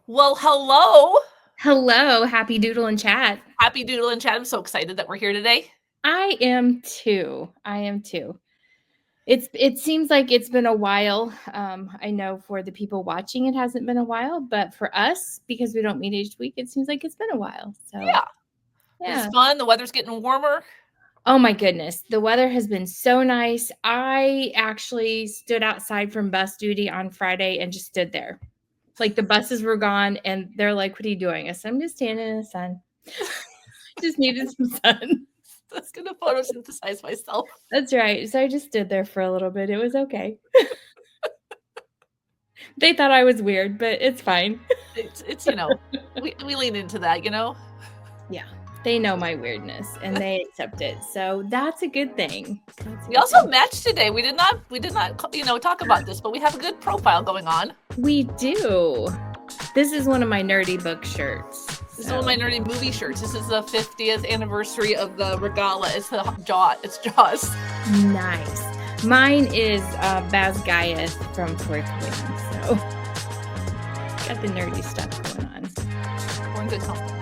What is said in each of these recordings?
Well, hello. Hello, happy Doodle and Chat. Happy Doodle and Chat. I'm so excited that we're here today. I am too. It seems like it's been a while. I know for the people watching, it hasn't been a while, but for us, because we don't meet each week, it seems like it's been a while. So It's fun. The weather's getting warmer. Oh my goodness, the weather has been so nice. I actually stood outside from bus duty on Friday and just stood there. Like the buses were gone, and they're like, "What are you doing?" I said, "I'm just standing in the sun. Just needed some sun." That's gonna photosynthesize myself. That's right. So I just stood there for a little bit. It was okay. They thought I was weird, but it's fine. It's we lean into that, Yeah. They know my weirdness and they accept it. So that's a good thing. We also matched today. We did not, talk about this, but we have a good profile going on. We do. This is one of my nerdy book shirts. This is one of my nerdy movie shirts. This is the 50th anniversary of the Regala. It's Jaws. Nice. Mine is Baz Gaius from Fourth Wing. So got the nerdy stuff going on. We're in good company.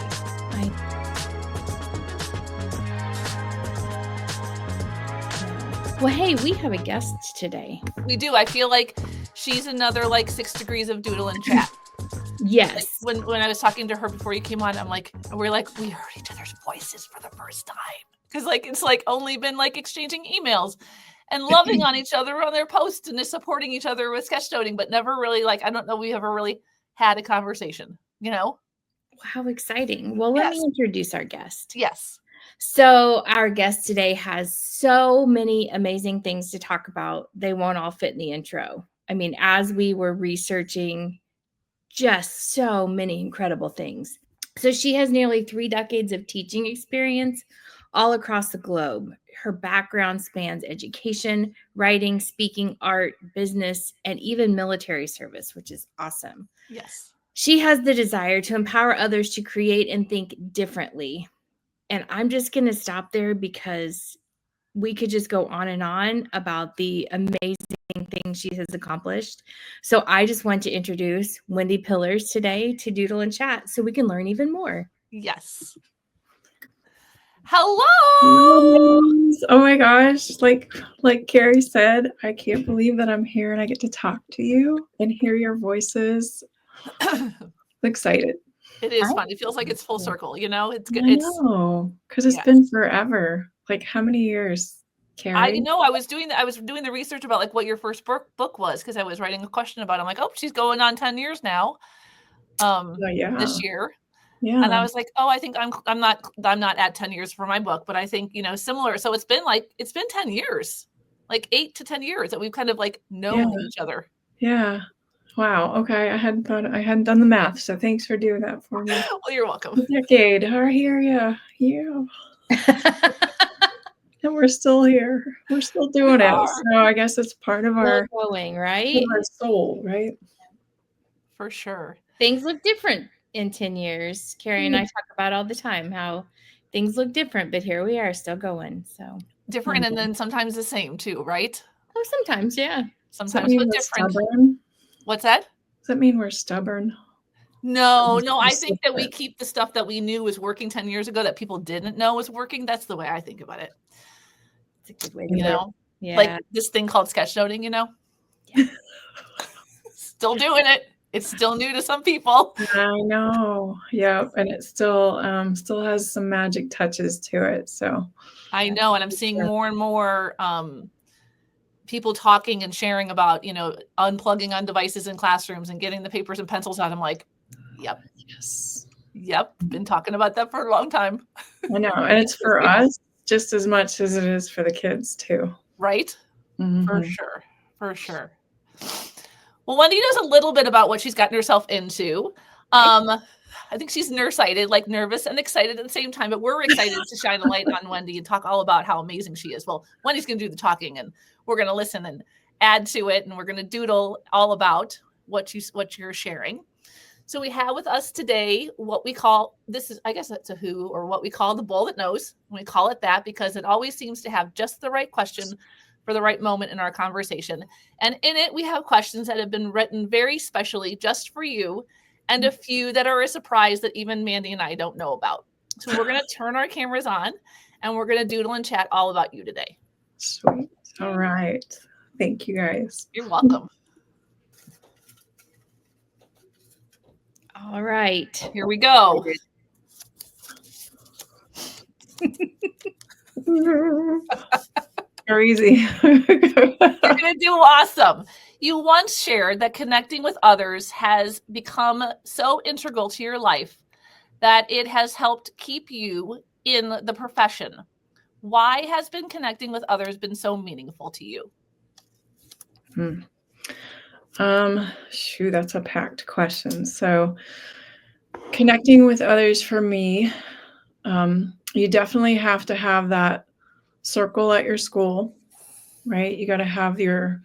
Well, hey, we have a guest today. We do. I feel like she's another 6 degrees of Doodle and Chat. Yes. When I was talking to her before you came on, we heard each other's voices for the first time. Because it's only been exchanging emails and loving on each other on their posts and just supporting each other with sketchnoting, but never really I don't know we ever really had a conversation, How exciting. Well, let me introduce our guest. Yes. So our guest today has so many amazing things to talk about. They won't all fit in the intro. I mean, as we were researching, just so many incredible things. So she has nearly 3 decades of teaching experience all across the globe. Her background spans education, writing, speaking, art, business, and even military service, which is awesome. Yes. She has the desire to empower others to create and think differently. And I'm just going to stop there because we could just go on about the amazing things she has accomplished. So I just want to introduce Wendi Pillars today to Doodle and Chat so we can learn even more. Yes. Hello. Oh my gosh. Like Carrie said, I can't believe that I'm here and I get to talk to you and hear your voices. I'm excited. It is fun. It feels like it's full circle, It's good. I know, because it's been forever. How many years, Carrie? I know. I was doing the research about what your first book was because I was writing a question about it. I'm like, oh, she's going on 10 years now. This year. Yeah. And I was like, oh, I think I'm not at 10 years for my book, but I think, similar. So it's been 10 years, 8 to 10 years that we've kind of known each other. Yeah. Wow. Okay. I hadn't done the math. So thanks for doing that for me. Well, you're welcome. A decade. I hear you. Yeah. And we're still here. We're still doing it. So I guess it's part of our going, right? Our soul, right? For sure. Things look different in 10 years. Carrie and I talk about all the time how things look different, but here we are still going. So different and then sometimes the same too, right? Oh, sometimes, yeah. Sometimes but different. Stubborn? What's that? Does that mean we're stubborn? No, I think that we keep the stuff that we knew was working 10 years ago that people didn't know was working. That's the way I think about it. It's a good way to Yeah. This thing called sketchnoting, Yeah. Still doing it. It's still new to some people. I know. Yep. And it still has some magic touches to it. So I know. And I'm seeing more and more people talking and sharing about, unplugging on devices in classrooms and getting the papers and pencils out. I'm like, yep. Yes. Yep. Been talking about that for a long time. I know. And it's for us just as much as it is for the kids too. Right? Mm-hmm. For sure. Well, Wendi knows a little bit about what she's gotten herself into. I think she's nearsighted, nervous and excited at the same time, but we're excited to shine a light on Wendi and talk all about how amazing she is. Well, Wendi's going to do the talking and we're going to listen and add to it. And we're going to doodle all about what you're sharing. So we have with us today what we call, I guess that's a who, or what we call the bowl that knows. We call it that because it always seems to have just the right question for the right moment in our conversation. And in it, we have questions that have been written very specially just for you. and a few that are a surprise that even Mandy and I don't know about. So we're going to turn our cameras on and we're going to doodle and chat all about you today. Sweet. All right. Thank you guys. You're welcome. All right. Here we go. Very easy. You're going to do awesome. You once shared that connecting with others has become so integral to your life that it has helped keep you in the profession. Why has been connecting with others been so meaningful to you? Shoot, that's a packed question. So connecting with others for me, you definitely have to have that circle at your school, right? You got to have your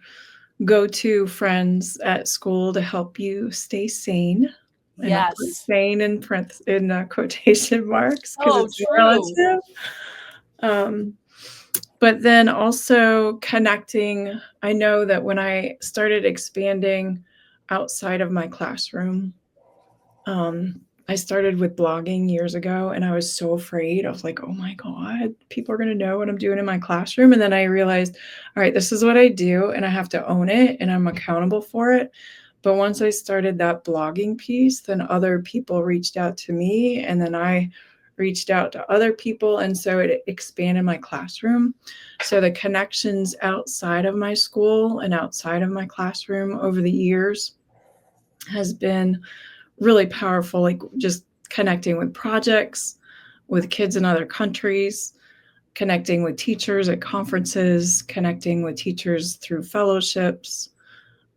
go-to friends at school to help you stay sane. And I'll put Yes. sane in quotation marks because it's true. relative. But then also connecting, I know that when I started expanding outside of my classroom, I started with blogging years ago and I was so afraid. I was like, oh my God, people are going to know what I'm doing in my classroom. And then I realized, all right, this is what I do and I have to own it and I'm accountable for it. But once I started that blogging piece, then other people reached out to me and then I reached out to other people. And so it expanded my classroom. So the connections outside of my school and outside of my classroom over the years has been really powerful, like just connecting with projects, with kids in other countries, connecting with teachers at conferences, connecting with teachers through fellowships.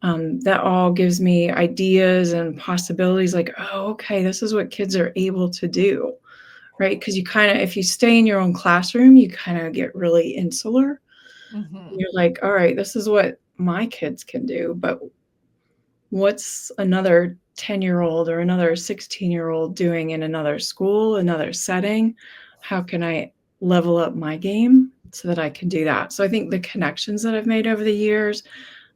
That all gives me ideas and possibilities like, oh, okay, this is what kids are able to do, right? Because you kind of, if you stay in your own classroom, you kind of get really insular. Mm-hmm. You're like, all right, this is what my kids can do, but what's another 10-year-old or another 16-year-old doing in another school, another setting? How can I level up my game so that I can do that? So I think the connections that I've made over the years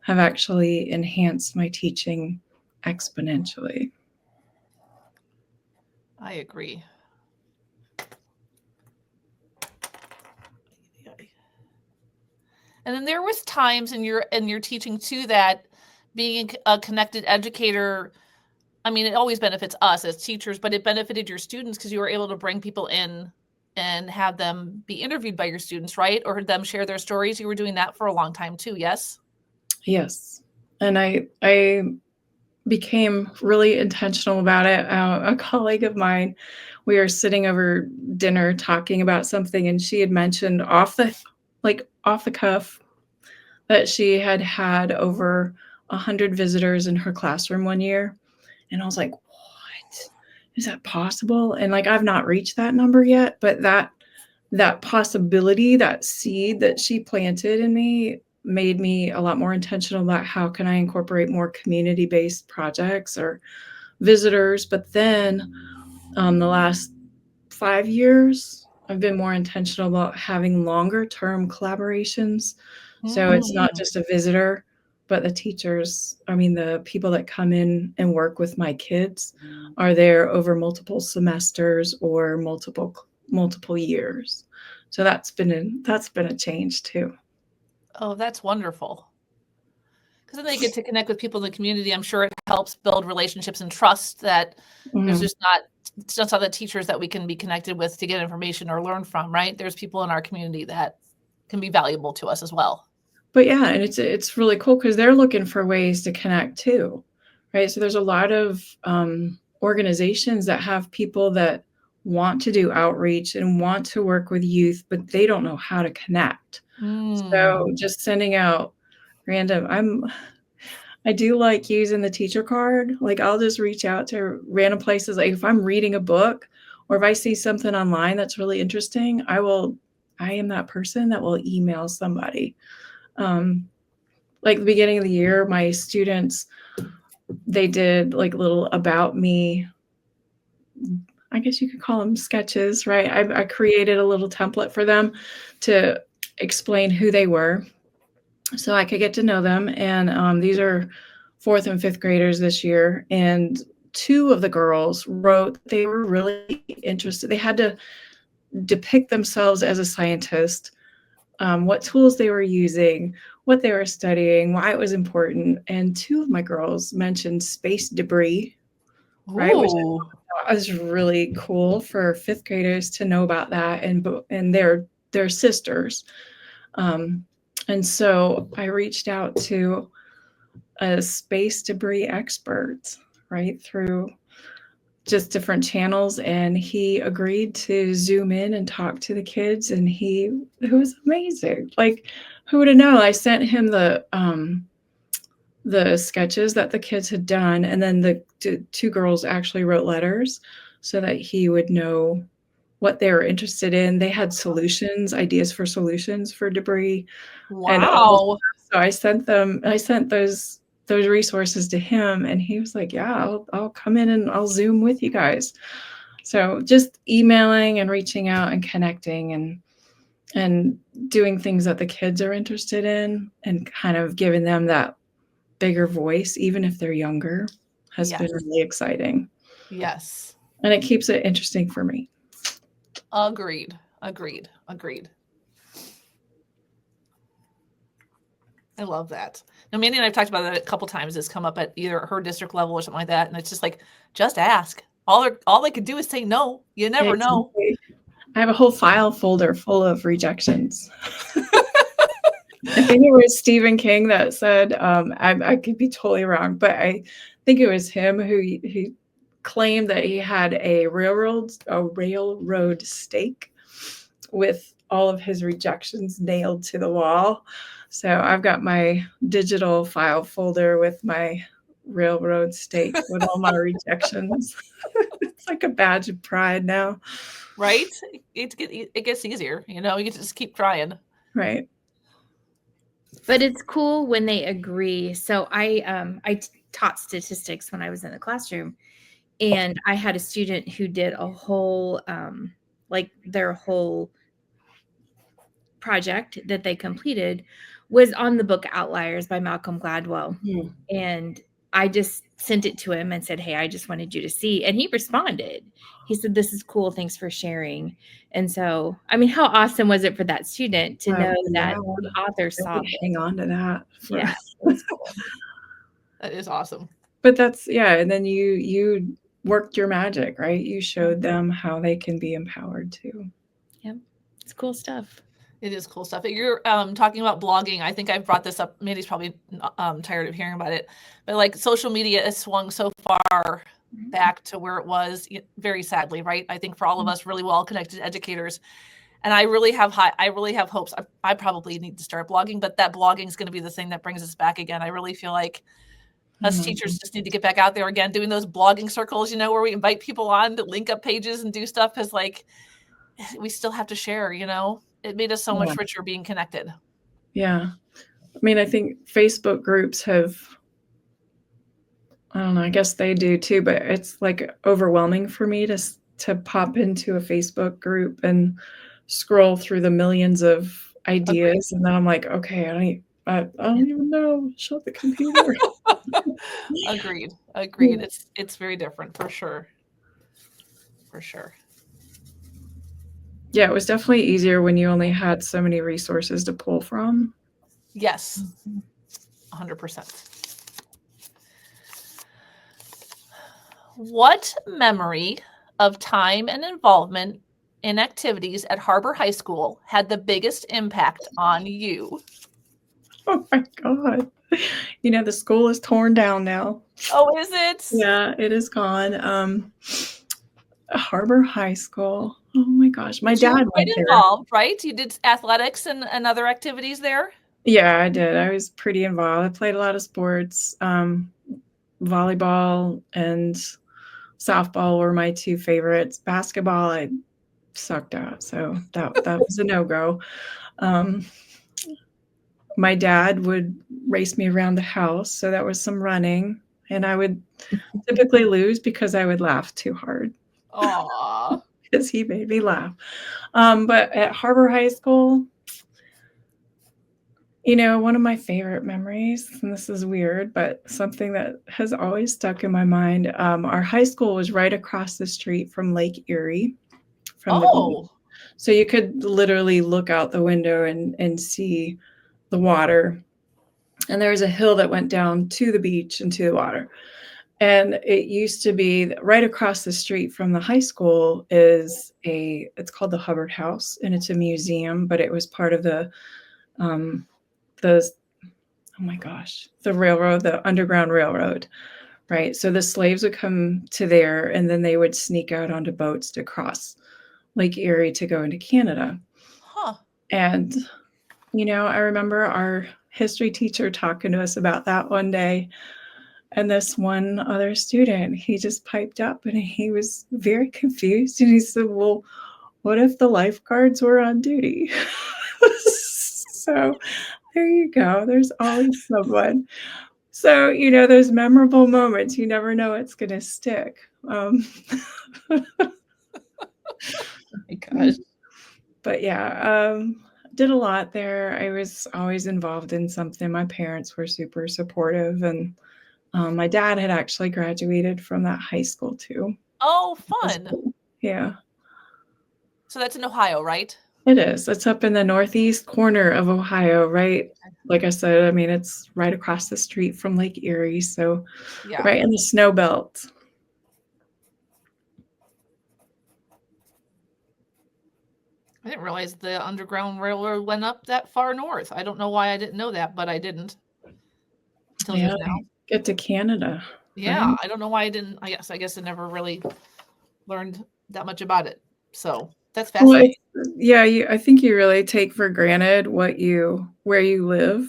have actually enhanced my teaching exponentially. I agree. And then there was times in your teaching too that being a connected educator, I mean, it always benefits us as teachers, but it benefited your students because you were able to bring people in and have them be interviewed by your students, right? Or them share their stories. You were doing that for a long time too, yes? Yes. And I became really intentional about it. A colleague of mine, we were sitting over dinner talking about something, and she had mentioned off the cuff that she had over 100 visitors in her classroom one year. And I was like, what? Is that possible? And like, I've not reached that number yet, but that possibility, that seed that she planted in me made me a lot more intentional about how can I incorporate more community-based projects or visitors. But then the last 5 years, I've been more intentional about having longer term collaborations. So it's not just a visitor, but the teachers, I mean, the people that come in and work with my kids are there over multiple semesters or multiple years. So that's been a change too. Oh, that's wonderful. Because then they get to connect with people in the community. I'm sure it helps build relationships and trust that there's just not, it's just other teachers that we can be connected with to get information or learn from, right? There's people in our community that can be valuable to us as well. But yeah, and it's really cool because they're looking for ways to connect too, right? So there's a lot of organizations that have people that want to do outreach and want to work with youth, but they don't know how to connect. So just sending out random, I do like using the teacher card. Like I'll just reach out to random places. Like if I'm reading a book or if I see something online that's really interesting, I am that person that will email somebody. Like the beginning of the year, my students, they did like little about me, I guess you could call them sketches, right? I created a little template for them to explain who they were so I could get to know them. And these are 4th and 5th graders this year. And two of the girls wrote they were really interested. They had to depict themselves as a scientist, what tools they were using, what they were studying, why it was important. And two of my girls mentioned space debris, right? Which Ooh. I thought was really cool for fifth graders to know about that, and they're sisters. And so I reached out to a space debris expert, right, through just different channels, and he agreed to zoom in and talk to the kids, and it was amazing. Like, who would have known? I sent him the sketches that the kids had done, and then the two girls actually wrote letters so that he would know what they were interested in. They had solutions, ideas for solutions for debris, and all this Wow. stuff. So I sent those resources to him, and he was like, yeah, I'll come in and I'll Zoom with you guys. So just emailing and reaching out and connecting and doing things that the kids are interested in and kind of giving them that bigger voice, even if they're younger, has been really exciting. Yes. And it keeps it interesting for me. Agreed. I love that. Now, Mandy and I've talked about it a couple times. It's come up at either her district level or something like that. And it's just like, just ask. All they could do is say no. You never know. I have a whole file folder full of rejections. I think it was Stephen King that said, I could be totally wrong, but I think it was him who claimed that he had a railroad stake with all of his rejections nailed to the wall. So I've got my digital file folder with my railroad stake with all my rejections. It's like a badge of pride now. Right? It gets easier. You know, you get to just keep trying. Right. But it's cool when they agree. So I taught statistics when I was in the classroom, and I had a student who did a whole like their whole project that they completed was on the book Outliers by Malcolm Gladwell. And I just sent it to him and said, hey, I just wanted you to see. And he responded. He said, this is cool. Thanks for sharing. And so, I mean, how awesome was it for that student to know that the author saw it? Hang on to that. Yeah. Cool. That is awesome. But that's, and then you worked your magic, right? You showed them how they can be empowered too. Yep. It's cool stuff. It is cool stuff. You're talking about blogging. I think I've brought this up. Mandy's probably tired of hearing about it, but like social media has swung so far back to where it was, very sadly, right? I think for all of us really well-connected educators, and I really have hopes. I probably need to start blogging, but that blogging is going to be the thing that brings us back again. I really feel like us teachers just need to get back out there again, doing those blogging circles, where we invite people on to link up pages and do stuff, because like we still have to share, It made us so much richer being connected. Yeah. I mean, I think Facebook groups have, I don't know, I guess they do too, but it's like overwhelming for me to pop into a Facebook group and scroll through the millions of ideas. And then I'm like, okay, I don't even know. Shut the computer. Agreed. It's very different for sure. Yeah, it was definitely easier when you only had so many resources to pull from. Yes, 100%. What memory of time and involvement in activities at Harbor High School had the biggest impact on you? Oh my God. The school is torn down now. Oh, is it? Yeah, it is gone. Harbor High School. Oh my gosh. My dad was quite went there. Involved, right? You did athletics and other activities there? Yeah, I did. I was pretty involved. I played a lot of sports. Volleyball and softball were my two favorites. Basketball, I sucked at, so that was a no-go. My dad would race me around the house, so that was some running, and I would typically lose because I would laugh too hard. Aww. Because he made me laugh. But at Harbor High School, One of my favorite memories, and this is weird, but something that has always stuck in my mind, our high school was right across the street from Lake Erie, from the beach. Oh, So you could literally look out the window and see the water. And there was a hill that went down to the beach and to the water. And it used to be right across the street from the high school it's called the Hubbard House, and it's a museum, but it was part of the oh my gosh, the railroad, the Underground Railroad, right? So the slaves would come to there, and then they would sneak out onto boats to cross Lake Erie to go into Canada. huh. And, I remember our history teacher talking to us about that one day. And this one other student, he just piped up and he was very confused. And he said, well, what if the lifeguards were on duty? So there you go. There's always someone. So, those memorable moments, you never know what's going to stick. Oh my gosh. But yeah, did a lot there. I was always involved in something. My parents were super supportive, and my dad had actually graduated from that high school too. Oh, fun. Yeah. So that's in Ohio, right? It is. It's up in the northeast corner of Ohio, right? Like I said, I mean, it's right across the street from Lake Erie, so Yeah. right in the snow belt. I didn't realize the Underground Railroad went up that far north. I don't know why I didn't know that, but I didn't until just now. Get to Canada. Yeah, right? I don't know why I didn't. I guess I never really learned that much about it. So that's fascinating. Well, I think you really take for granted where you live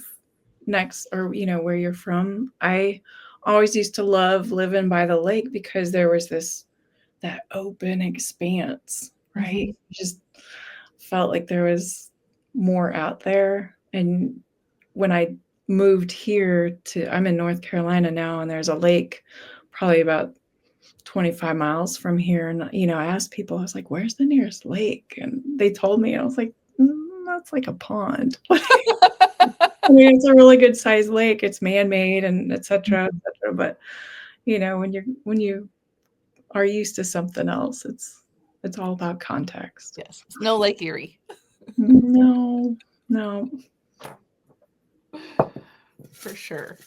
next, or where you're from. I always used to love living by the lake because there was that open expanse, right? Mm-hmm. Just felt like there was more out there. And when I moved here I'm in North Carolina now, and there's a lake probably about 25 miles from here. And, I asked people, I was like, where's the nearest lake? And they told me, and I was like, that's like a pond. I mean, it's a really good sized lake. It's man-made and et cetera, But, when you are used to something else, it's all about context. Yes, it's no Lake Erie. No. For sure.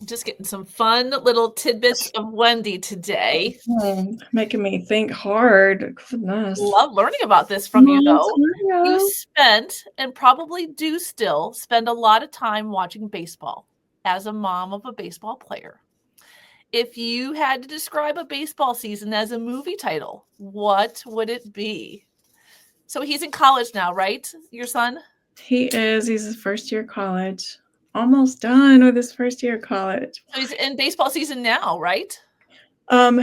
Just getting some fun little tidbits of Wendi today. Making me think hard. Goodness. Love learning about this from you, though. You spent, and probably do still, spend a lot of time watching baseball as a mom of a baseball player. If you had to describe a baseball season as a movie title, what would it be? So he's in college now, right? Your son? He is. He's his first year of college. Almost done with his first year of college. So he's in baseball season now, right?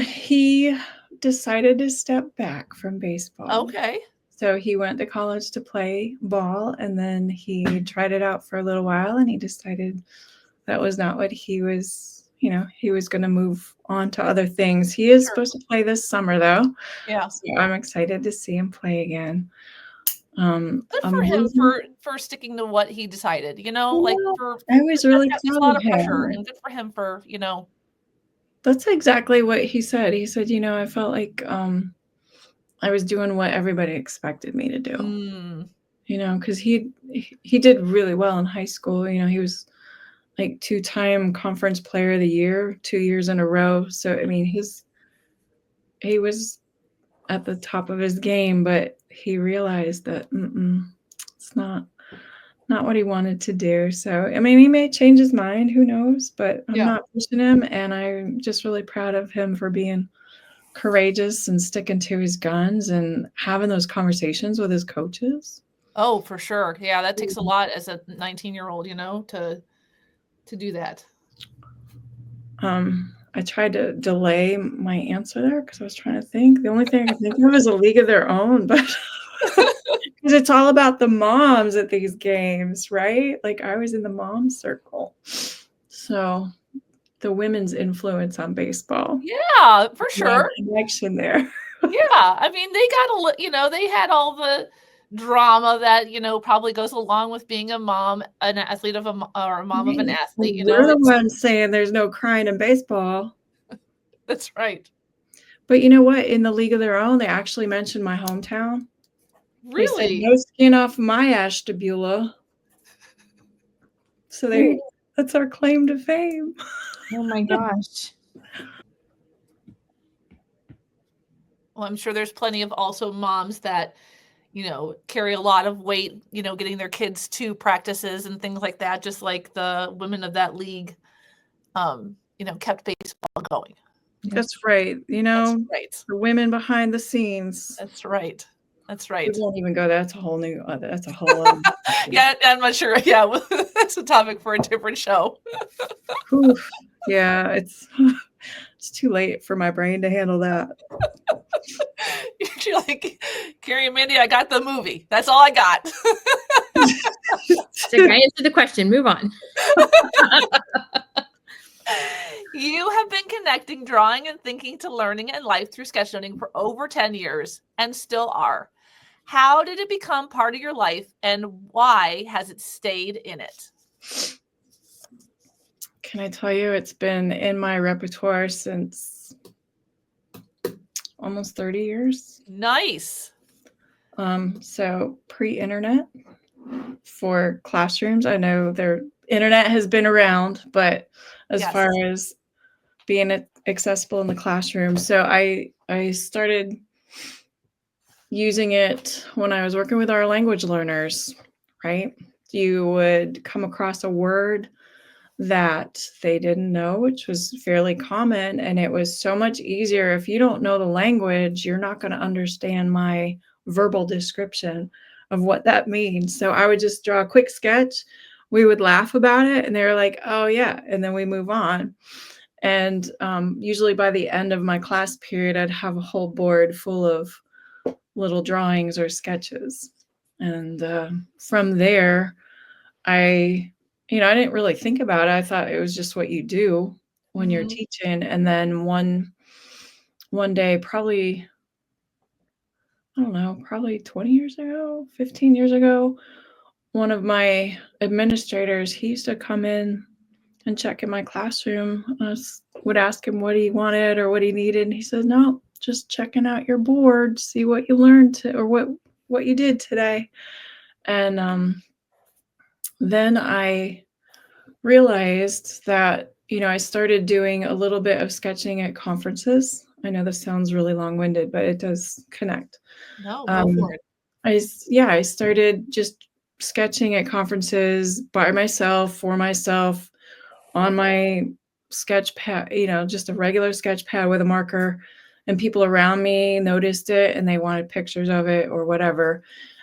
He decided to step back from baseball. Okay. So he went to college to play ball, and then he tried it out for a little while, and he decided that was not what he was, he was going to move on to other things. He is supposed to play this summer, though. Yeah. So I'm excited to see him play again. Good for him for sticking to what he decided, I was really proud a lot of him. pressure, and good for him for, That's exactly what he said. He said, I felt like I was doing what everybody expected me to do. Because he did really well in high school. He was like 2-time conference player of the year, 2 years in a row. So I mean, he was at the top of his game, but he realized that it's not what he wanted to do. So I mean, he may change his mind, who knows, but I'm not pushing him, and I'm just really proud of him for being courageous and sticking to his guns and having those conversations with his coaches. Oh, for sure. Yeah, that takes a lot as a 19-year-old, to do that. I tried to delay my answer there because I was trying to think. The only thing I could think of is A League of Their Own, but because it's all about the moms at these games, right? Like I was in the mom circle. So the women's influence on baseball. Yeah, for sure. Connection there. Yeah, I mean, they got they had all the drama that, probably goes along with being a mom, an athlete of or a mom of an athlete, We're the ones saying there's no crying in baseball. That's right. But you know what? In the League of Their Own, they actually mentioned my hometown. They said Really? no skin off my Ashtabula. So that's our claim to fame. Oh my gosh. Well, I'm sure there's plenty of also moms that, carry a lot of weight, getting their kids to practices and things like that, just like the women of that league, kept baseball going. That's right. That's right. The women behind the scenes. That's right. That's right. We won't even go. That's a whole new. That's a whole. Yeah, I'm not sure. Yeah, that's a topic for a different show. Oof. Yeah, it's too late for my brain to handle that. You're like, Carrie and Mandy, I got the movie. That's all I got. So I answered the question. Move on. You have been connecting drawing and thinking to learning and life through sketchnoting for over 10 years and still are. How did it become part of your life and why has it stayed in it? Can I tell you, it's been in my repertoire since almost 30 years. Nice. So pre-internet for classrooms. I know their internet has been around, but as far as being accessible in the classroom. So I started using it when I was working with our language learners, right? You would come across a word that they didn't know, which was fairly common. And it was so much easier. If you don't know the language, you're not going to understand my verbal description of what that means. So I would just draw a quick sketch. We would laugh about it and they were like, oh yeah. And then we move on. And usually by the end of my class period, I'd have a whole board full of little drawings or sketches. And from there, I didn't really think about it. I thought it was just what you do when you're teaching. And then one day, probably, I don't know, probably 20 years ago, 15 years ago, one of my administrators, he used to come in and check in my classroom. I would ask him what he wanted or what he needed. And he said, no, just checking out your board, see what you learned or what you did today. And then I realized that, I started doing a little bit of sketching at conferences. I know this sounds really long-winded, but it does connect. No, go for it. I started just sketching at conferences by myself, for myself, on my sketch pad, just a regular sketch pad with a marker, and people around me noticed it and they wanted pictures of it or whatever.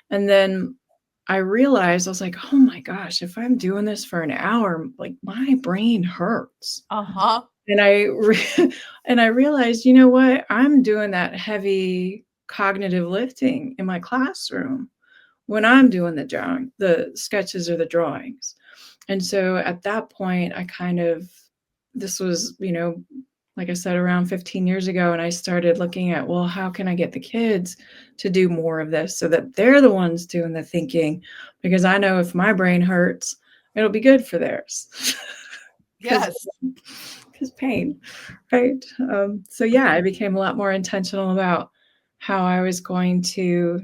And then I realized, I was like, oh my gosh, if I'm doing this for an hour, like my brain hurts. Uh-huh. And I realized, you know what? I'm doing that heavy cognitive lifting in my classroom when I'm doing the sketches or the drawings. And so at that point, this was, like I said, around 15 years ago. And I started looking at, well, how can I get the kids to do more of this so that they're the ones doing the thinking? Because I know if my brain hurts, it'll be good for theirs. Yes. Because pain, right? So yeah, I became a lot more intentional about how I was going to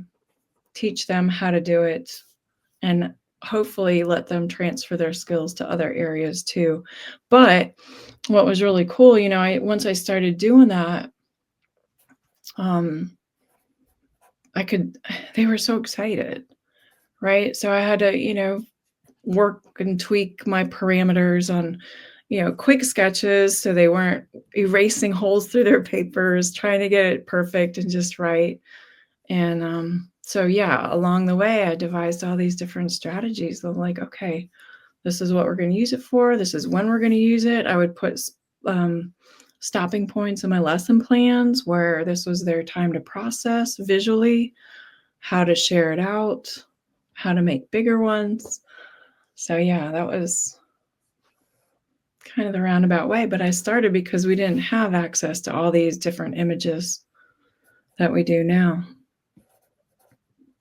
teach them how to do it and hopefully let them transfer their skills to other areas too. But what was really cool, once I started doing that, they were so excited, right? So I had to, work and tweak my parameters on, quick sketches so they weren't erasing holes through their papers, trying to get it perfect and just right. And so yeah, along the way, I devised all these different strategies. I'm like, okay, this is what we're going to use it for. This is when we're going to use it. I would put stopping points in my lesson plans where this was their time to process visually, how to share it out, how to make bigger ones. So yeah, that was kind of the roundabout way. But I started because we didn't have access to all these different images. that we do now.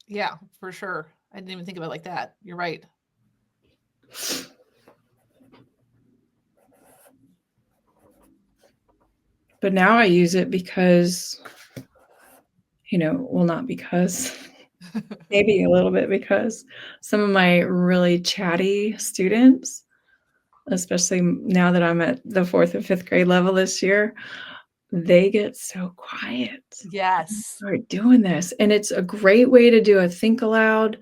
Yeah, for sure. I didn't even think about it like that. You're right. But now I use it because, well, not because, maybe a little bit because some of my really chatty students, especially now that I'm at the 4th and 5th grade level this year, they get so quiet. Yes. Start doing this. And it's a great way to do a think aloud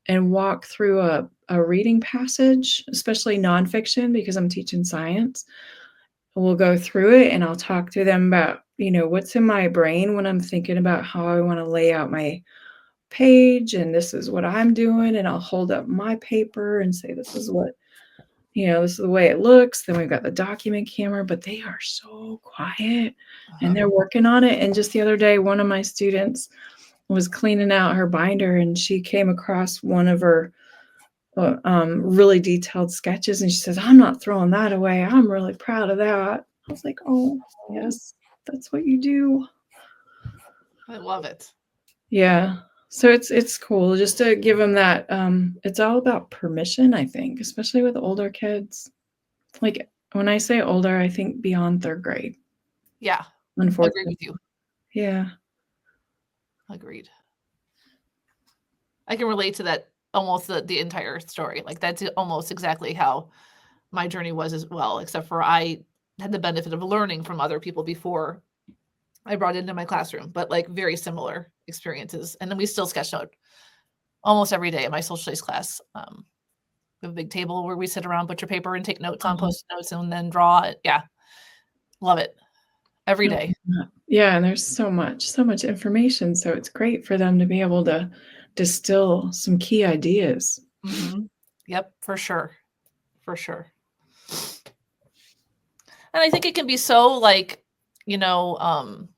and walk through a reading passage, especially nonfiction, because I'm teaching science. We'll go through it and I'll talk to them about, what's in my brain when I'm thinking about how I want to lay out my page, and this is what I'm doing. And I'll hold up my paper and say, this is what, this is the way it looks. Then we've got the document camera, but they are so quiet and they're working on it. And just the other day, one of my students was cleaning out her binder and she came across one of her really detailed sketches, and she says, I'm not throwing that away. I'm really proud of that. I was like, oh, yes, that's what you do. I love it. Yeah. So it's cool just to give them that. It's all about permission, I think, especially with older kids. Like when I say older, I think beyond 3rd grade. Yeah. Unfortunately. Agree with you. Yeah. Agreed. I can relate to that almost the entire story. Like that's almost exactly how my journey was as well, except for I had the benefit of learning from other people before I brought into my classroom, but like very similar experiences. And then we still sketch note almost every day in my social studies class. We have a big table where we sit around, put your paper and take notes on post notes and then draw it. Yeah. Love it. Every day. Yeah. And there's so much information. So it's great for them to be able to distill some key ideas. Mm-hmm. Yep. For sure. For sure. And I think it can be so like, I'm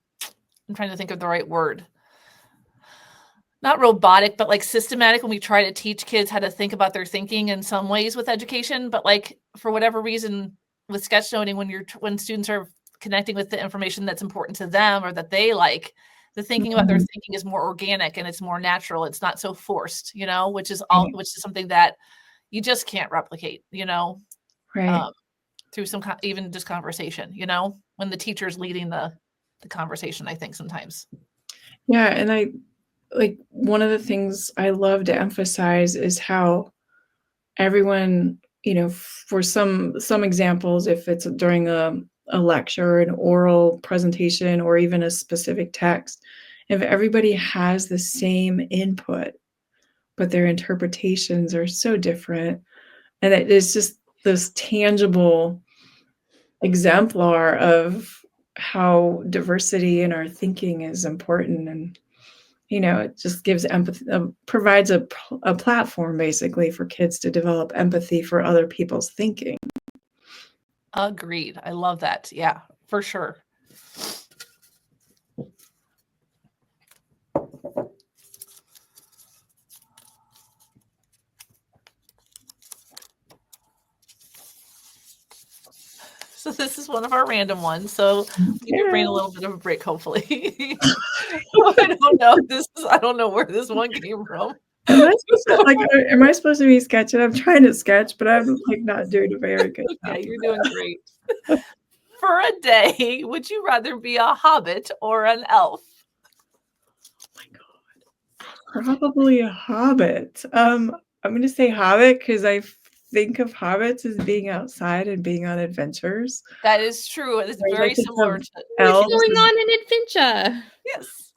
trying to think of the right word. Not robotic, but like systematic when we try to teach kids how to think about their thinking in some ways with education. But like for whatever reason with sketchnoting, when students are connecting with the information that's important to them or that they like, the thinking about their thinking is more organic and it's more natural. It's not so forced, which is something that you just can't replicate, Right. Through some even just conversation, when the teacher's leading the conversation, I think sometimes. Yeah. And I like one of the things I love to emphasize is how everyone, for some examples, if it's during a lecture, an oral presentation, or even a specific text, if everybody has the same input, but their interpretations are so different, and it is just this tangible exemplar of how diversity in our thinking is important. And it just gives empathy, provides a platform basically for kids to develop empathy for other people's thinking. Agreed. I love that. Yeah, for sure. So this is one of our random ones. So give your brain a little bit of a break, hopefully. I don't know where this one came from. Am I supposed to be sketching? I'm trying to sketch, but I'm like not doing a very good job. Okay, you're doing great. For a day, would you rather be a hobbit or an elf? Oh my God. Probably a hobbit. I'm gonna say hobbit because I think of hobbits as being outside and being on adventures. That is true. It is very similar to elves. Going on an adventure. Yes.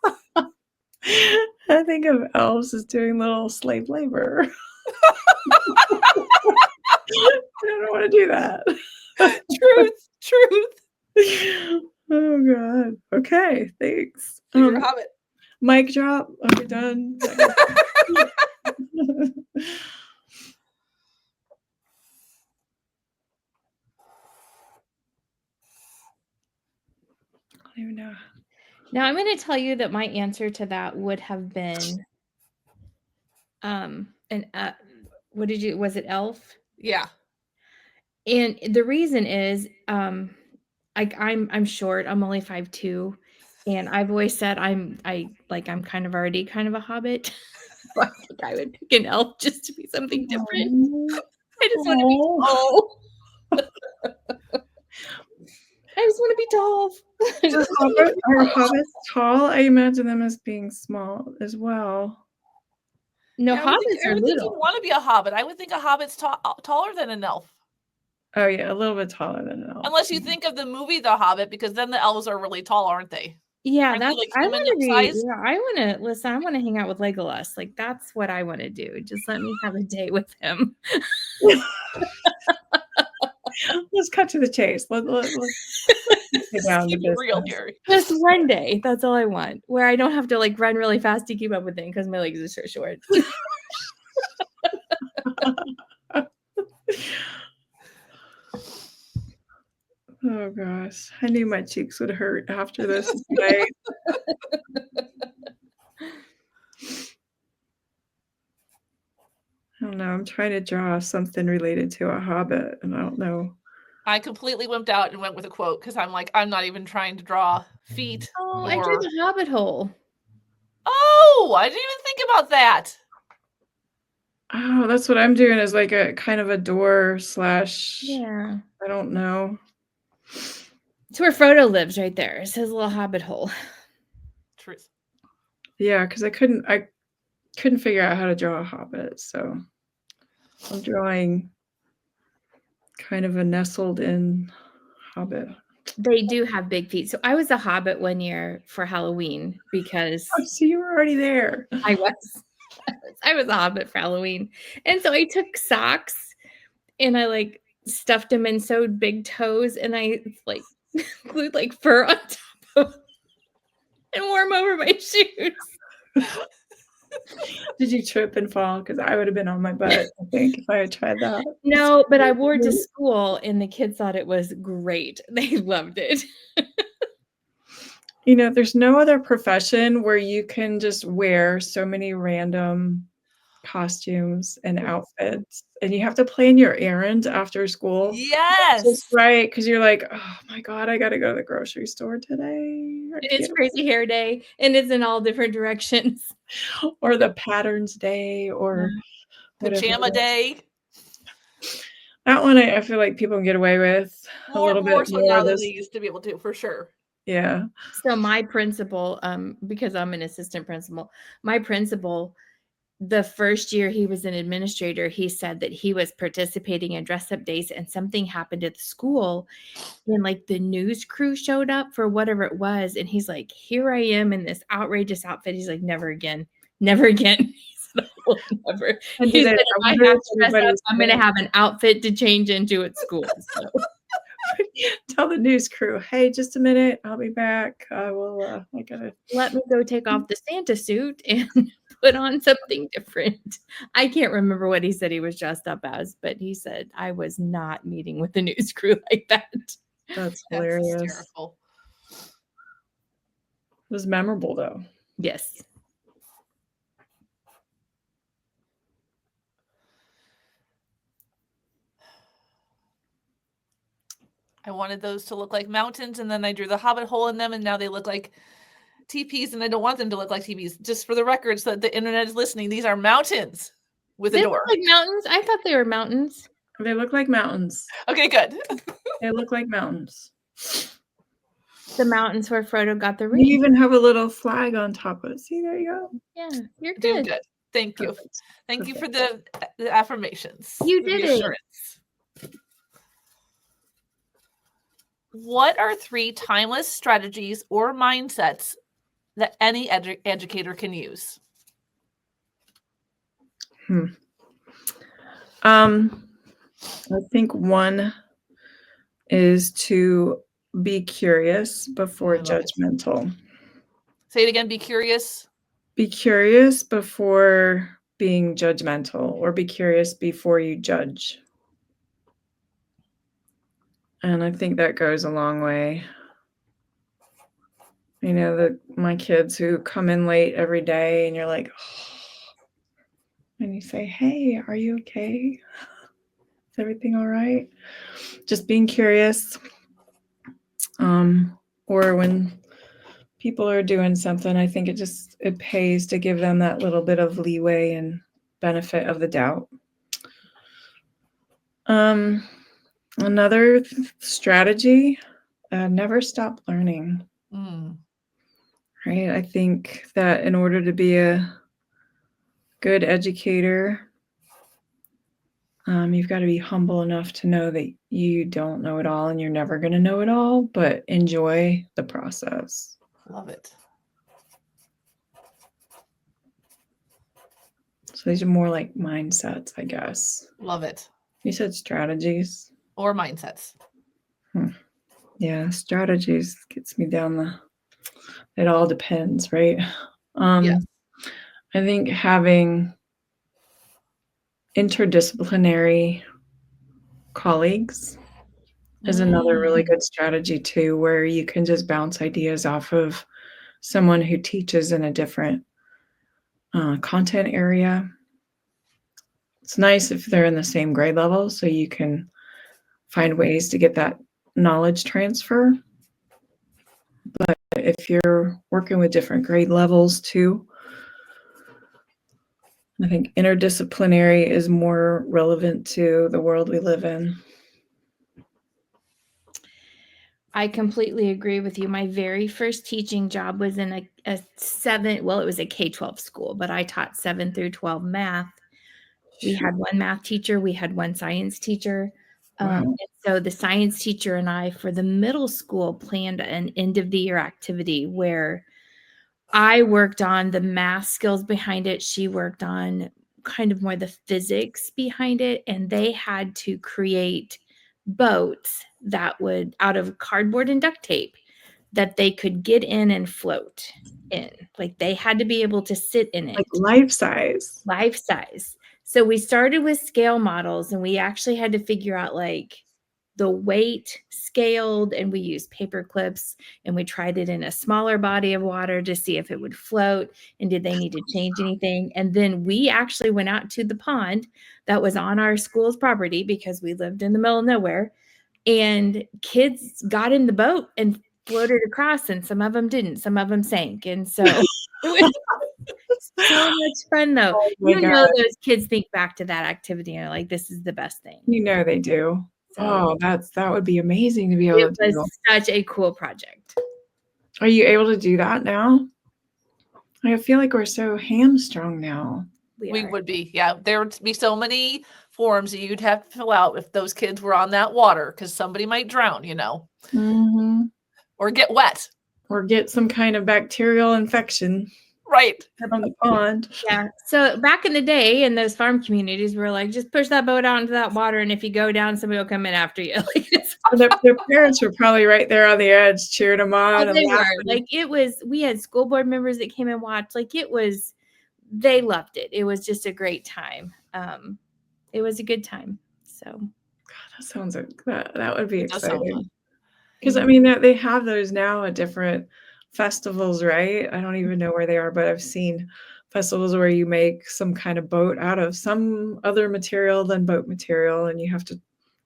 I think of elves as doing little slave labor. I don't want to do that. Truth. Oh God. Okay, thanks. So you're a hobbit. Mic drop. Are we done? I don't even know. Now I'm going to tell you that my answer to that would have been was it elf? Yeah. And the reason is I'm short. I'm only 5'2", And I've always said I'm kind of already kind of a hobbit. So I think I would pick an elf just to be something different. I just want to be tall. I just want to be tall. Are hobbits tall? I imagine them as being small as well. No, Yeah, hobbits I are would think little. you'd want to be a hobbit. I would think a hobbit's taller than an elf. Oh yeah, a little bit taller than an elf. Unless you think of the movie The Hobbit, because then the elves are really tall, aren't they? Yeah, Aren't they, that's like, I human want to be. size? Yeah, I want to listen. I want to hang out with Legolas. Like that's what I want to do. Just let me have a date with him. Let's cut to the chase. Let's get down to Keep it real, business. Carrie. Just one day. That's all I want. Where I don't have to like run really fast to keep up with him because my legs are so short. Oh gosh, I knew my cheeks would hurt after this tonight. I don't know. I'm trying to draw something related to a hobbit, and I don't know. I completely wimped out and went with a quote because I'm like, I'm not even trying to draw feet. Oh, I drew the Hobbit hole. Oh, I didn't even think about that. Oh, that's what I'm doing is like a kind of a door slash. Yeah. I don't know. It's where Frodo lives right there. It's his little Hobbit hole. Truth. Yeah, because I couldn't figure out how to draw a hobbit, so I'm drawing kind of a nestled in hobbit. They do have big feet. So I was a hobbit one year for Halloween because Oh, so you were already there. I was a hobbit for Halloween. And so I took socks and I like stuffed them and sewed big toes and I like glued like fur on top of them and wore them over my shoes. Did you trip and fall? Because I would have been on my butt, I think, if I had tried that. No, but I wore it to school and the kids thought it was great. They loved it. You know, there's no other profession where you can just wear so many random costumes and outfits, and you have to plan your errands after school. Yes. Just right, because you're like, oh my God, I got to go to the grocery store today. It's crazy hair day, and it's in all different directions. Or the patterns day, or pajama day. That one I feel like people can get away with a little bit so more now than they used to be able to, for sure. Yeah. So my principal, because I'm an assistant principal, my principal, the first year he was an administrator, he said that he was participating in dress up days and something happened at the school and like the news crew showed up for whatever it was. And he's like, here I am in this outrageous outfit. He's like, never again, never again. He said, I will never. He said, if I have to dress up, I'm going to have an outfit to change into at school. So. Tell the news crew, hey, just a minute, I'll be back. I will I gotta let me go take off the Santa suit and put on something different. I can't remember what he said he was dressed up as, but he said I was not meeting with the news crew like that. That's hilarious. That's hysterical. It was memorable though. Yes. I wanted those to look like mountains, and then I drew the hobbit hole in them, and now they look like teepees, and I don't want them to look like teepees. Just for the record, so that the internet is listening, these are mountains with a door. Look like mountains? I thought they were mountains. They look like mountains. Okay, good. They look like mountains. The mountains where Frodo got the ring. You even have a little flag on top of it. See, there you go. Yeah, you're Doing good. Thank you. Perfect. Thank you for the affirmations. You did it. What are 3 timeless strategies or mindsets that any educator can use? I think one is to be curious before judgmental. Say it again, be curious. Be curious before being judgmental, or be curious before you judge. And I think that goes a long way. You know, my kids who come in late every day and you're like, oh, and you say, hey, are you okay? Is everything all right? Just being curious. Or when people are doing something, I think it pays to give them that little bit of leeway and benefit of the doubt. Another strategy, never stop learning. Right? I think that in order to be a good educator, you've got to be humble enough to know that you don't know it all and you're never going to know it all, but enjoy the process. Love it. So these are more like mindsets, I guess. Love it. You said strategies. Or mindsets. Yeah, strategies gets me down it all depends, right? Yes. I think having interdisciplinary colleagues is another really good strategy too, where you can just bounce ideas off of someone who teaches in a different content area. It's nice if they're in the same grade level, so you can find ways to get that knowledge transfer. But if you're working with different grade levels too, I think interdisciplinary is more relevant to the world we live in. I completely agree with you. My very first teaching job was in it was a K-12 school, but I taught 7 through 12 math. We had one math teacher, we had one science teacher. Wow. And so the science teacher and I, for the middle school, planned an end of the year activity where I worked on the math skills behind it. She worked on kind of more the physics behind it. And they had to create boats that would, out of cardboard and duct tape, that they could get in and float in. Like they had to be able to sit in it. Like life size. Life size. So we started with scale models and we actually had to figure out like the weight scaled, and we used paper clips and we tried it in a smaller body of water to see if it would float and did they need to change anything. And then we actually went out to the pond that was on our school's property because we lived in the middle of nowhere, and kids got in the boat and floated across, and some of them didn't, some of them sank. And so it was so much fun though. Oh you know, those kids think back to that activity and are like, this is the best thing. You know they do. So that would be amazing to be able to do. It was such a cool project. Are you able to do that now? I feel like we're so hamstrung now. We would be. Yeah. There would be so many forms that you'd have to fill out if those kids were on that water because somebody might drown, you know, or get wet. Or get some kind of bacterial infection. Right. On the pond. Yeah. So back in the day in those farm communities, we were like, just push that boat out into that water. And if you go down, somebody will come in after you. Their parents were probably right there on the edge, cheering them on. Oh, they were. Like we had school board members that came and watched. Like they loved it. It was just a great time. It was a good time. So. God, that sounds like that would be exciting. Because I mean, they have those now at different festivals, right? I don't even know where they are, but I've seen festivals where you make some kind of boat out of some other material than boat material, and you have to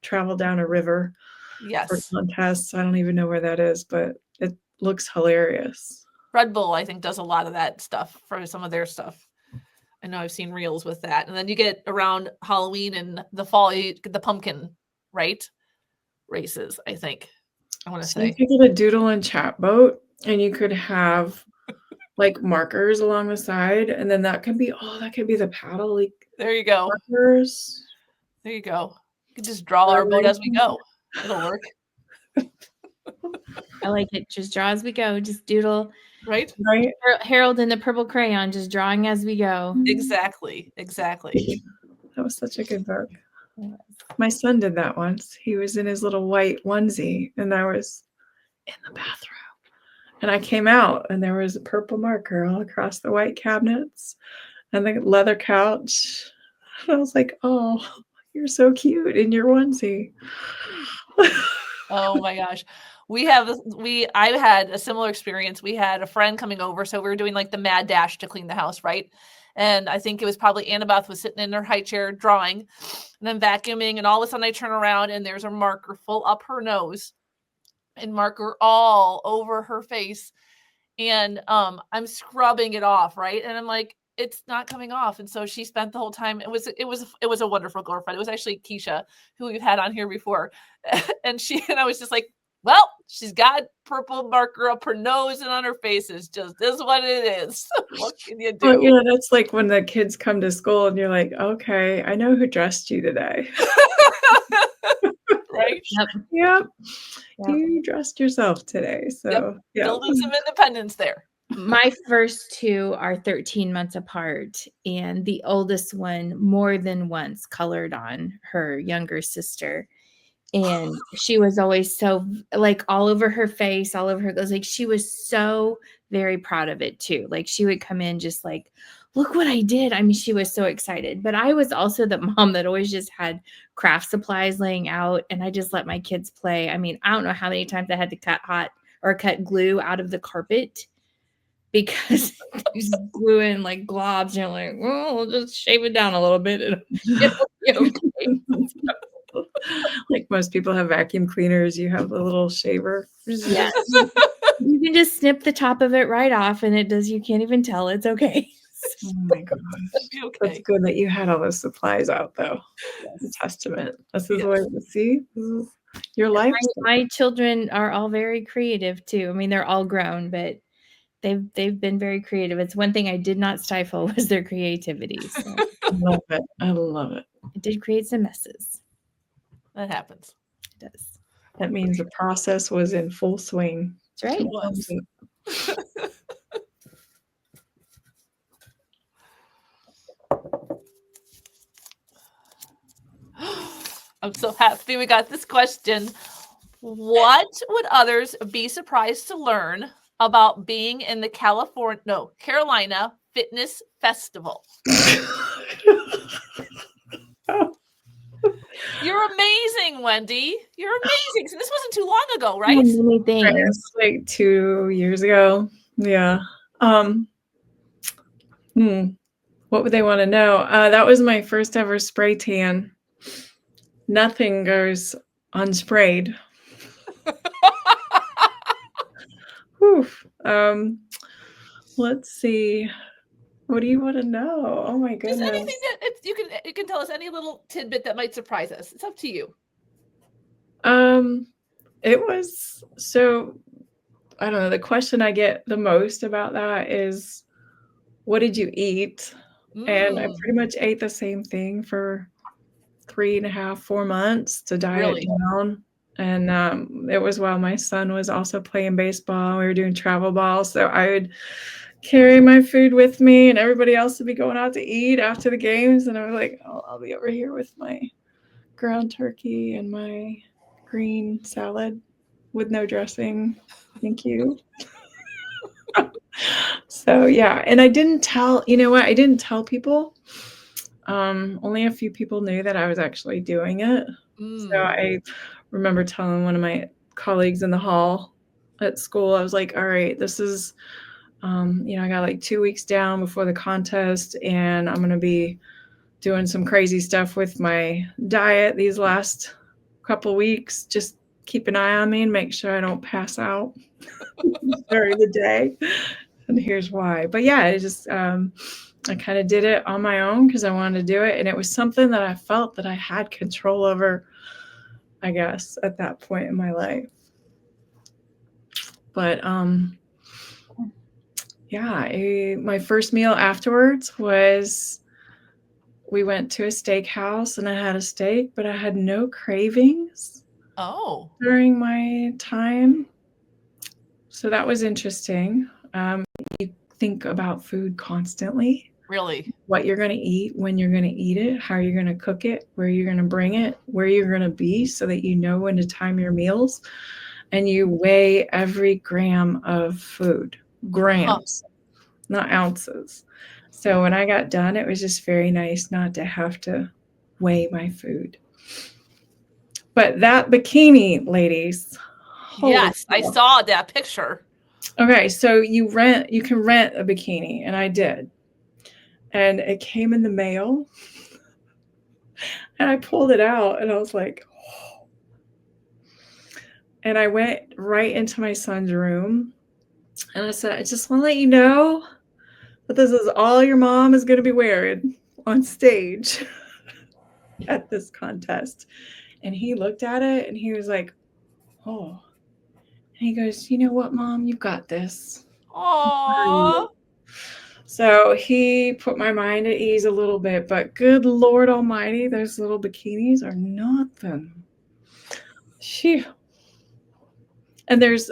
travel down a river for contests. I don't even know where that is, but it looks hilarious. Red Bull, I think, does a lot of that stuff for some of their stuff. I know I've seen reels with that. And then you get around Halloween and the fall, you get the pumpkin, right? Races, I think. I want to say. You could get a Doodle and Chat boat, and you could have like markers along the side, and then that could be the paddle. Like there you go. Markers. There you go. You can just draw our boat as we go. It'll work. I like it. Just draw as we go. Just doodle. Right. Harold in the purple crayon, just drawing as we go. Exactly. That was such a good book. My son did that once. He was in his little white onesie, and I was in the bathroom. And I came out, and there was a purple marker all across the white cabinets and the leather couch. And I was like, oh, you're so cute in your onesie. Oh my gosh. I had a similar experience. We had a friend coming over, so we were doing like the mad dash to clean the house, right? And I think it was probably Annabeth was sitting in her high chair drawing and then vacuuming, and all of a sudden I turn around and there's a marker full up her nose and marker all over her face. and I'm scrubbing it off, right? And I'm like, it's not coming off. And so she spent the whole time. It was a wonderful girlfriend. It was actually Keisha, who we've had on here before. And I was just like, well, she's got purple marker up her nose and on her face. It's just this is what it is. What can you do? Well, that's like when the kids come to school and you're like, okay, I know who dressed you today. Right? Yep. You dressed yourself today. So yeah. Building some independence there. My first two are 13 months apart, and the oldest one more than once colored on her younger sister. And she was always so like all over her face, all over her clothes. Like she was so very proud of it too. Like she would come in just like, look what I did. I mean, she was so excited. But I was also the mom that always just had craft supplies laying out, and I just let my kids play. I mean, I don't know how many times I had to cut glue out of the carpet because just glue in like globs. You're like, well, we'll just shave it down a little bit. It'll be okay. Like most people have vacuum cleaners, you have the little shaver. Yes. You can just snip the top of it right off, and you can't even tell. It's okay. Oh my gosh. Okay. That's good that you had all those supplies out though. Yes. A testament. This is what see. This is your life. My children are all very creative too. I mean, they're all grown, but they've been very creative. It's one thing I did not stifle was their creativity. So. I love it. I love it. It did create some messes. That happens. It does. That means the process was in full swing. That's right. It was. I'm so happy we got this question. What would others be surprised to learn about being in the Carolina Fitness Festival? You're amazing, Wendi. You're amazing. So this wasn't too long ago, right? Many things. Right, it was like 2 years ago. Yeah. What would they want to know? That was my first ever spray tan. Nothing goes unsprayed. Whew. Let's see. What do you want to know? Oh my goodness. Just anything that you can tell us any little tidbit that might surprise us. It's up to you. It was so I don't know. The question I get the most about that is, what did you eat? And I pretty much ate the same thing for 3.5, 4 months to diet down. And it was while my son was also playing baseball. We were doing travel ball. So I would carry my food with me, and everybody else would be going out to eat after the games. And I was like, I'll be over here with my ground turkey and my green salad with no dressing. Thank you. So yeah, and I didn't tell, I didn't tell people. Only a few people knew that I was actually doing it. So I remember telling one of my colleagues in the hall at school, I was like, all right, this is, I got like 2 weeks down before the contest, and I'm going to be doing some crazy stuff with my diet these last couple weeks. Just keep an eye on me and make sure I don't pass out during the day. And here's why. But yeah, it just, I kind of did it on my own because I wanted to do it. And it was something that I felt that I had control over, I guess, at that point in my life. But yeah, my first meal afterwards was we went to a steakhouse and I had a steak, but I had no cravings during my time. So that was interesting. You think about food constantly. Really? What you're going to eat, when you're going to eat it, how you're going to cook it, where you're going to bring it, where you're going to be, so that you know when to time your meals. And you weigh every gram of food. Grams, not ounces. So when I got done, it was just very nice not to have to weigh my food. But that bikini, ladies. Yes, I saw that picture. Okay, so you can rent a bikini, and I did. And it came in the mail. And I pulled it out, and I was like, oh. And I went right into my son's room. And I said, I just want to let you know that this is all your mom is going to be wearing on stage at this contest. And he looked at it and he was like, oh. And he goes, you know what, Mom? You've got this. Aww. So he put my mind at ease a little bit, but good Lord Almighty, those little bikinis are nothing. Phew. And there's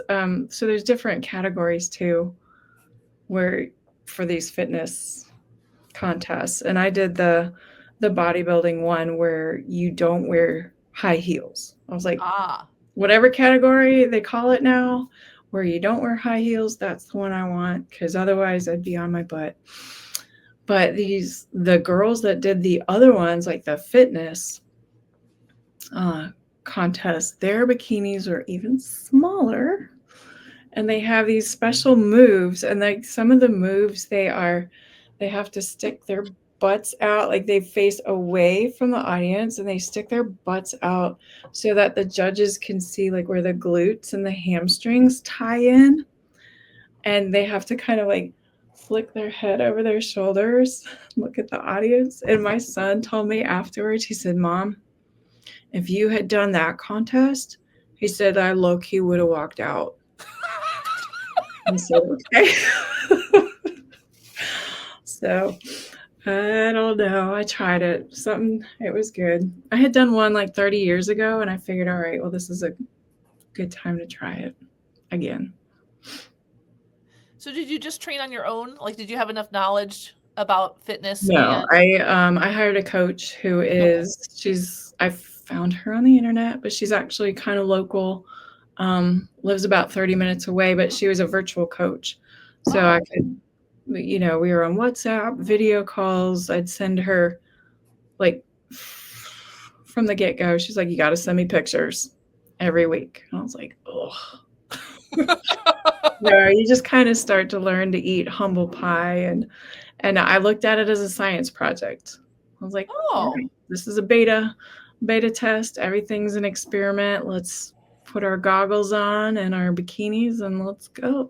different categories too, where for these fitness contests. And I did the bodybuilding one where you don't wear high heels. I was like, whatever category they call it now, where you don't wear high heels, that's the one I want, because otherwise I'd be on my butt. But the girls that did the other ones, like the fitness contest, their bikinis are even smaller. And they have these special moves. And like some of the moves, they have to stick their butts out, like they face away from the audience, and they stick their butts out so that the judges can see like where the glutes and the hamstrings tie in. And they have to kind of like flick their head over their shoulders, look at the audience. And my son told me afterwards, he said, Mom, if you had done that contest, he said, I low-key would have walked out. I said, okay. So I don't know. I tried it. It was good. I had done one like 30 years ago, and I figured, all right, well, this is a good time to try it again. So did you just train on your own? Like, did you have enough knowledge about fitness? No, I hired a coach who is, I found her on the internet, but she's actually kind of local, lives about 30 minutes away, but she was a virtual coach. So I could, we were on WhatsApp, video calls. I'd send her like from the get-go. She's like, you got to send me pictures every week. And I was like, oh. No, you just kind of start to learn to eat humble pie. And I looked at it as a science project. I was like, all right, this is a beta test. Everything's an experiment. Let's put our goggles on and our bikinis and let's go.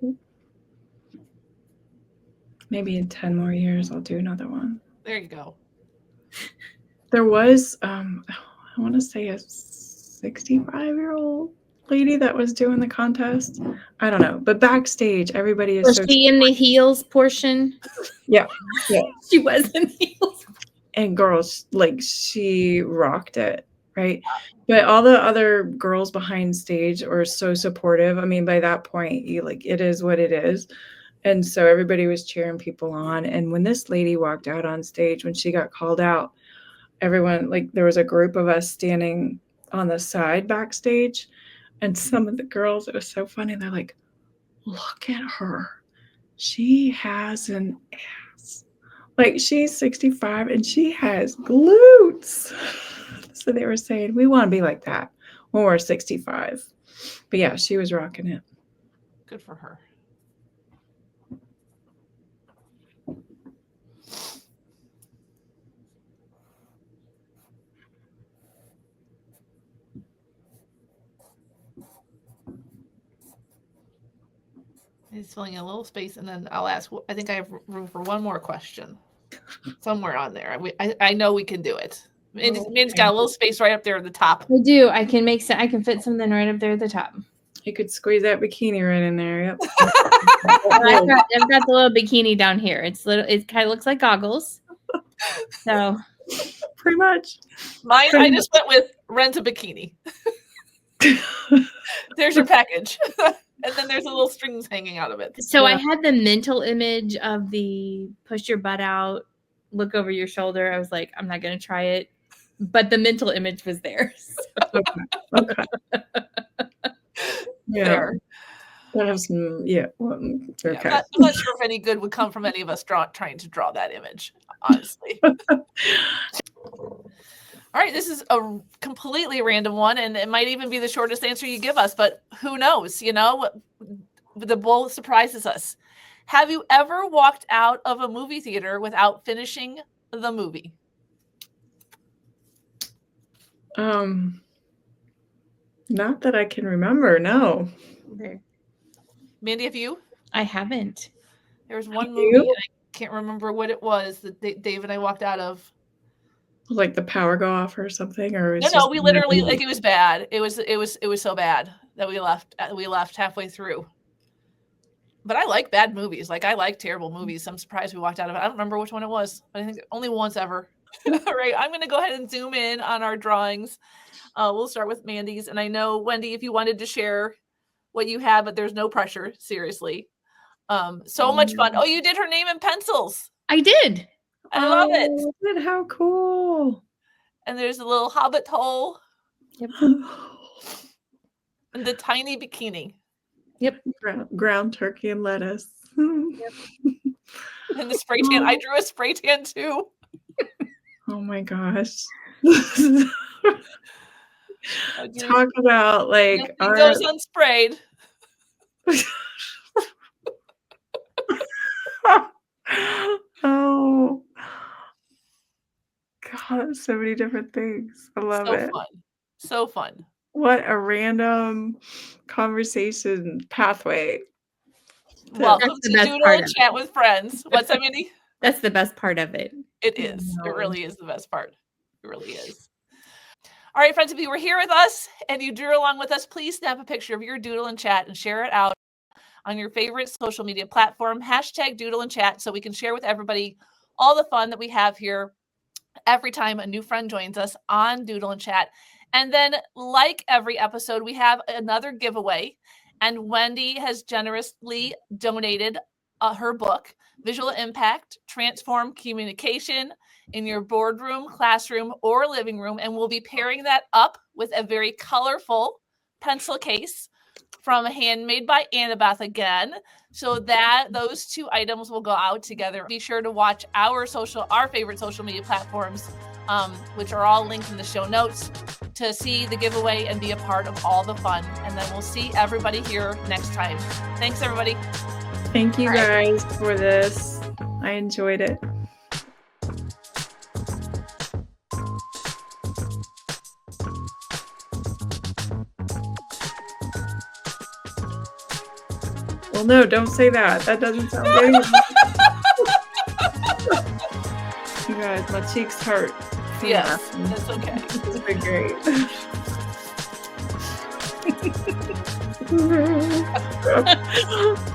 Maybe in 10 more years, I'll do another one. There you go. There was, I want to say a 65-year-old lady that was doing the contest. I don't know, but backstage, everybody is. Was she in the heels portion? Yeah. She was in heels. And girls, like, she rocked it, right? But all the other girls behind stage are so supportive. I mean, by that point, it is what it is. And so everybody was cheering people on. And when this lady walked out on stage, when she got called out, everyone, like, there was a group of us standing on the side backstage, and some of the girls, it was so funny. They're like, look at her. She has an ass. Like, she's 65 and she has glutes. So they were saying, we want to be like that when we're 65. But yeah, she was rocking it. Good for her. He's filling in a little space, and then I'll ask. I think I have room for one more question somewhere on there. I know we can do it. Mindy's got a little space right up there at the top. I do. I can I can fit something right up there at the top. You could squeeze that bikini right in there. Yep. I've got the little bikini down here. It's little. It kind of looks like goggles. So pretty much. Mine. I just went with rent a bikini. There's your package. And then there's a little strings hanging out of it. So I had the mental image of the push your butt out, look over your shoulder. I was like, I'm not going to try it. But the mental image was there. So. Okay. Yeah. Fair. That has some, yeah. Okay. I'm not sure if any good would come from any of us trying to draw that image, honestly. All right, this is a completely random one, and it might even be the shortest answer you give us, but who knows? The bowl surprises us. Have you ever walked out of a movie theater without finishing the movie? Not that I can remember, no. Okay. Mandy, have you? I haven't. There was one movie, and I can't remember what it was that Dave and I walked out of. Like the power go off or something, or No, we literally, like, it was bad. It was so bad that we left halfway through. But I like bad movies. Like, I like terrible movies. I'm surprised we walked out of it. I don't remember which one it was, but I think only once ever. All right, I'm going to go ahead and zoom in on our drawings. We'll start with Mandy's. And I know, Wendi, if you wanted to share what you have, but there's no pressure, seriously. So much fun. Oh, you did her name in pencils. I did. I love it. How cool. And there's a little hobbit hole. Yep. And the tiny bikini. Yep. Ground turkey and lettuce. Yep. And the spray tan. I drew a spray tan too. Oh my gosh. Talk about like it goes unsprayed. Oh God, so many different things. I love it. So fun. What a random conversation pathway. Welcome to Doodle and Chat with Friends. What's that, Mindy? That's the best part of it. It is. It really is the best part. It really is. All right, friends, if you were here with us and you drew along with us, please snap a picture of your Doodle and Chat and share it out on your favorite social media platform. # Doodle and Chat, so we can share with everybody all the fun that we have here every time a new friend joins us on Doodle and Chat. And then, like every episode, we have another giveaway. And Wendi has generously donated her book, Visual Impact, Transform Communication in Your Boardroom, Classroom, or Living Room. And we'll be pairing that up with a very colorful pencil case from Handmade by Annabeth again. So that those two items will go out together. Be sure to watch our favorite social media platforms, which are all linked in the show notes, to see the giveaway and be a part of all the fun. And then we'll see everybody here next time. Thanks, everybody. Thank you guys for this. I enjoyed it. Well, no, don't say that. That doesn't sound good. You guys, my cheeks hurt. Yes, that's okay. It's been great.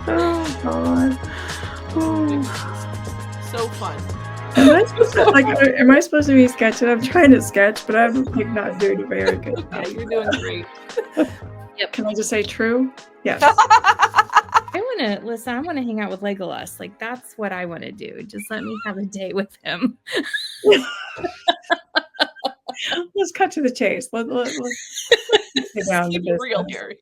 Oh God. Oh. So fun. Am I supposed to be sketching? I'm trying to sketch, but I'm like not doing it very good. Yeah, you're doing great. Yep. Can I just say true? Yes. I want to hang out with Legolas. Like, that's what I want to do. Just let me have a day with him. Let's cut to the chase. Let's get down to keep it real, Carrie.